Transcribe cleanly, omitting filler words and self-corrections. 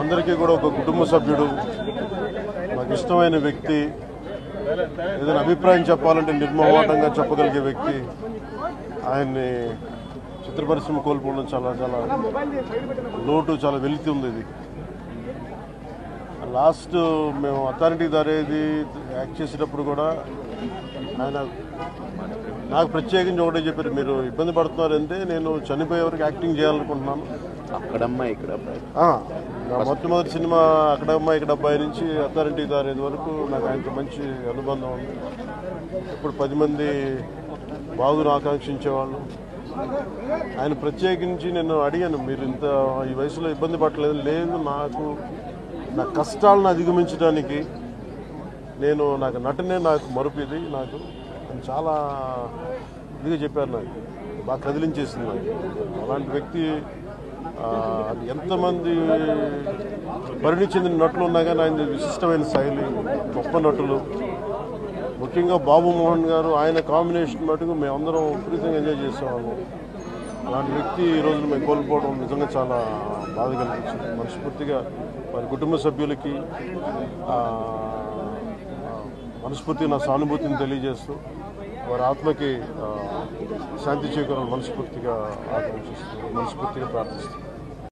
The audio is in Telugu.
అందరికీ కూడా ఒక కుటుంబ సభ్యుడు, నాకు ఇష్టమైన వ్యక్తి, ఏదైనా అభిప్రాయం చెప్పాలంటే నిర్మోహమాటంగా చెప్పగలిగే వ్యక్తి. ఆయన్ని చిత్ర పరిశ్రమ కోల్పోవడం చాలా చాలా లోటు, చాలా వెలితి ఉంది. ఇది లాస్ట్ మేము అథారిటీ దారేది యాక్ట్ చేసేటప్పుడు కూడా ఆయన నాకు ప్రత్యేకించి ఒకటే చెప్పారు, మీరు ఇబ్బంది పడుతున్నారంటే నేను చనిపోయే వరకు యాక్టింగ్ చేయాలనుకుంటున్నాను. అక్కడమ్మా ఇక్కడ మొట్టమొదటి సినిమా అక్కడమ్మా ఇక్కడ అబ్బాయి నుంచి అథారిటీ దారేది వరకు నాకు ఆయనతో మంచి అనుబంధం ఉంది. ఇప్పుడు 10 మంది బాగును ఆకాంక్షించేవాళ్ళు. ఆయన ప్రత్యేకించి నేను అడిగాను, మీరు ఇంత ఈ వయసులో ఇబ్బంది పడలేదు. లేదు, నా కష్టాలను అధిగమించడానికి నాకు నటనే నాకు మరుపుది. నాకు చాలా ఇదిగా చెప్పారు, నాకు బాగా కదిలించేసింది. నాకు అలాంటి వ్యక్తి ఎంతమంది పరిణి చెందిన నటులు ఉన్నా కానీ ఆయన విశిష్టమైన శైలి, గొప్ప నటులు, ముఖ్యంగా బాబు మోహన్ గారు, ఆయన కాంబినేషన్ మటుకు మేమందరం విపరీతంగా ఎంజాయ్ చేసేవాళ్ళం. అలాంటి వ్యక్తి ఈ రోజున మేము కోల్పోవడం నిజంగా చాలా బాధ కలిగించింది. మనస్ఫూర్తిగా వారి కుటుంబ సభ్యులకి మనస్ఫూర్తిగా నా సానుభూతిని తెలియజేస్తూ వారి ఆత్మకి శాంతి చేకూరాలని మనస్ఫూర్తిగా ఆకాంక్షిస్తున్నాను, మనస్ఫూర్తిగా ప్రార్థిస్తున్నాను.